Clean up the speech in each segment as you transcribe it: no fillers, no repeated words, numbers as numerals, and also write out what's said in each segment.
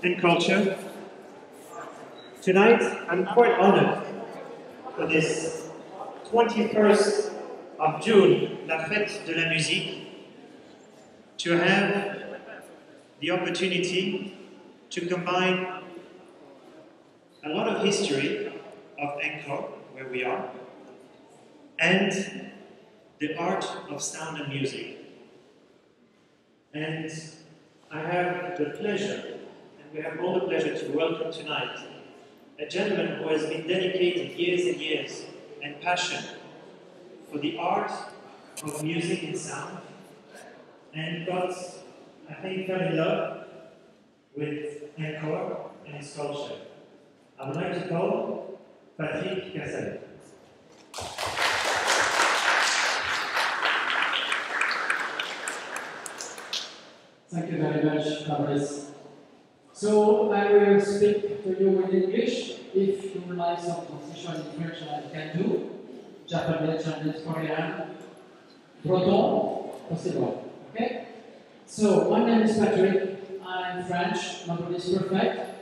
and culture. Tonight, I'm quite honored for this 21st of June, la fête de la musique, to have the opportunity to combine a lot of history of Angkor, where we are, and the art of sound and music. And I have the pleasure, and we have all the pleasure to welcome tonight, a gentleman who has been dedicating years and years and passion for the art of music and sound, and got, I think, fell in love with Angkor and its culture. I would like to call Patrick KESALE. Thank you very much, Fabrice. So I will speak to you in English. If you would like some translation in French, I can do. Japanese, Chinese, Korean, Breton, possible. Okay? So my name is Patrick. I'm French. Nobody is perfect.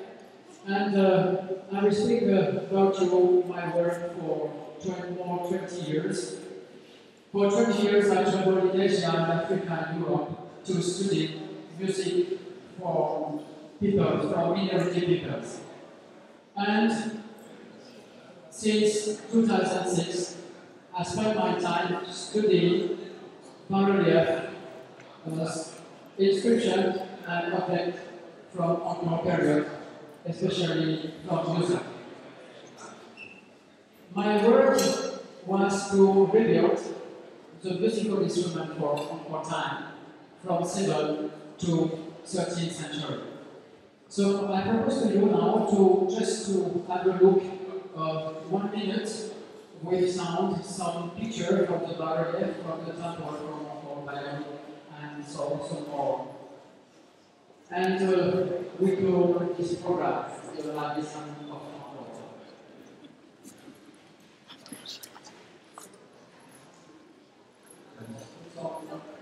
And I will speak about you, my work for 20 years. For 20 years, I traveled in Asia, Africa, and Europe to study music for people, for minority peoples. And since 2006, I spent my time studying bas-relief, inscription and objects from Angkor period, especially from music. My work was to rebuild the musical instrument for Angkor time, from 7th to 13th century. So I propose to you now to just to have a look of 1 minute with sound, some picture from the bas-relief, from the temple, from Angkor Bayon, and so more. And we call this program the Live Sound of Angkor. So,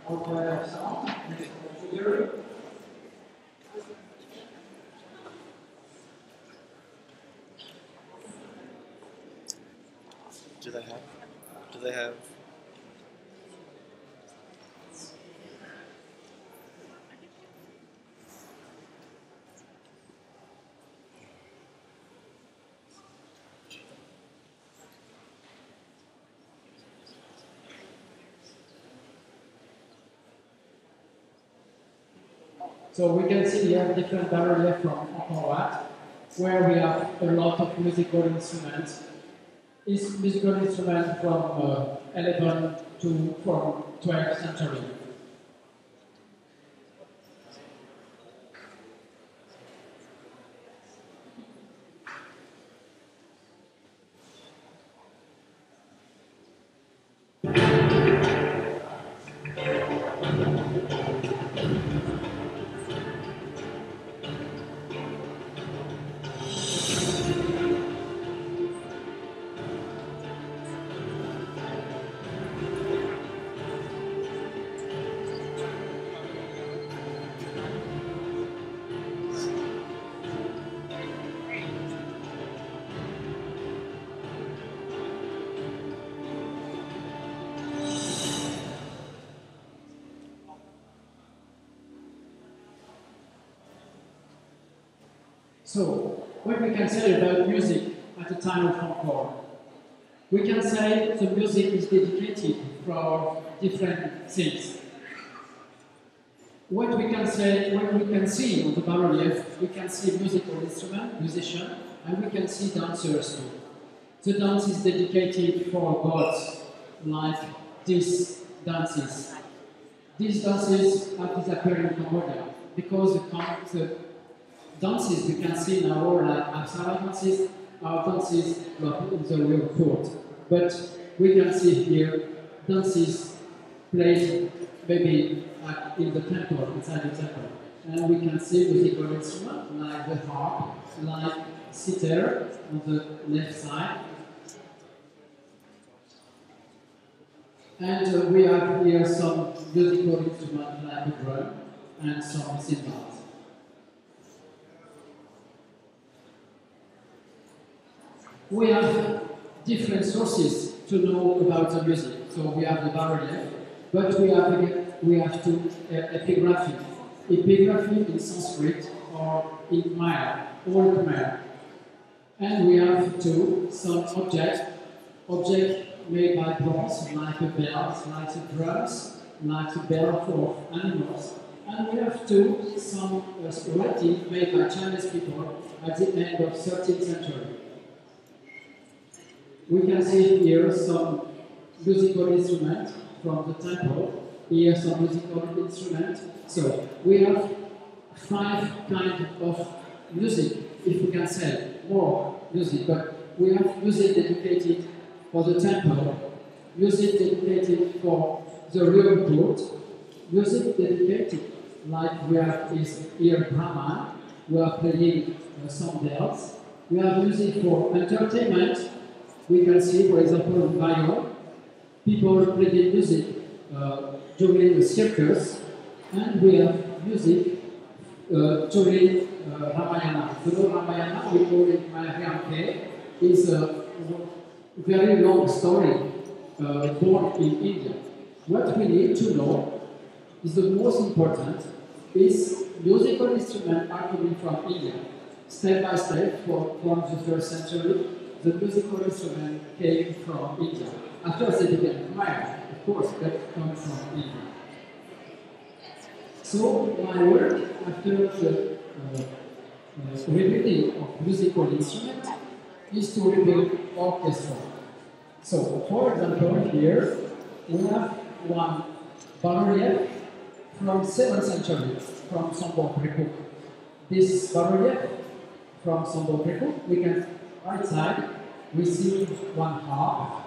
Angkor sound, here. Do they have? So we can see here different bas-relief from Angkor Wat, where we have a lot of musical instruments. It's musical instruments from 11th to from 12th century. So, what we can say about music at the time of Angkor? We can say the music is dedicated for different things. What we can say, what we can see on the bas-relief, we can see musical instrument, musician, and we can see dancers too. The dance is dedicated for gods, like these dances. These dances have disappeared in Cambodia because the dances we can see now, like Apsara dances, are dances in the real court. But we can see here dances played maybe in the temple, inside the temple. And we can see musical instruments like the harp, like sitar on the left side. And we have here some musical instruments like the drum and some cymbals. We have different sources to know about the music. So we have the bas-relief, but we have to epigraphy. Epigraphy in Sanskrit or in Khmer, Old Khmer. And we have too some objects made by bronze, like a bell, like the drums, like the bell for animals. And we have too some writing made by Chinese people at the end of 13th century. We can see here some musical instruments from the temple. Here some musical instruments. So we have 5 kinds of music, if we can say more music, but we have music dedicated for the temple, music dedicated for the real court, music dedicated like we have is here Brahman, we are playing some bells. We have music for entertainment. We can see, for example, in violin, people playing music during the circus, and we have music during Ramayana. You know Ramayana, we call it Mayayanke, is a very long story born in India. What we need to know is the most important is musical instruments are coming from India. Step by step, from the 1st century, the musical instrument came from India. After they became Khmer, of course, that comes from India. So my work after the rebuilding of musical instruments is to rebuild orchestra. So, for example, here we have one bas-relief from 7th century from Sambo-Prikuk. This bas-relief from Sambo-Prikuk, we can right side we see one harp.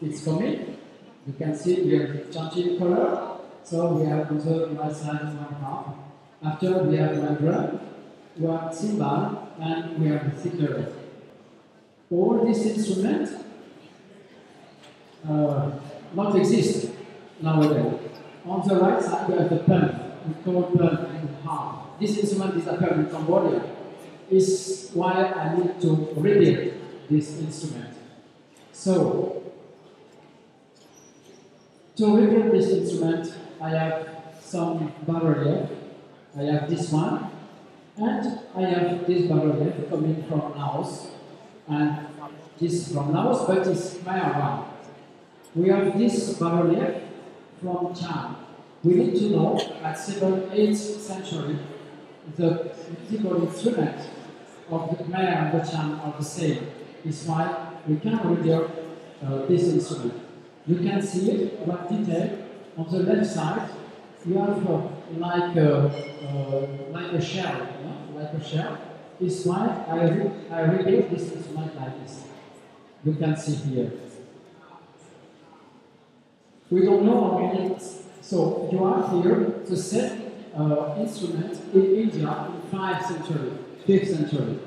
It's coming. You can see here changing color. So we have on the right side one harp. After we have one drum, one cymbal, and we have a sitar. All these instruments not exist nowadays. On the right side we have the pump. We call pump and harp. This instrument disappeared in Cambodia. Is why I need to rebuild this instrument. So, to rebuild this instrument, I have some bas-relief. I have this one, and I have this bas-relief coming from Laos, and this from Laos, but it's Khmer one. We have this bas-relief from China. We need to know at 7th, 8th century the musical instrument of the Khmer and the Chan are the same. It's why we can rebuild this instrument. You can see it, one detail. On the left side, you have like a shell, you know? Like a shell. It's why I rebuilt this instrument like this. You can see here. We don't know how many. So you have here the same instrument in India in 5th century, 5th century.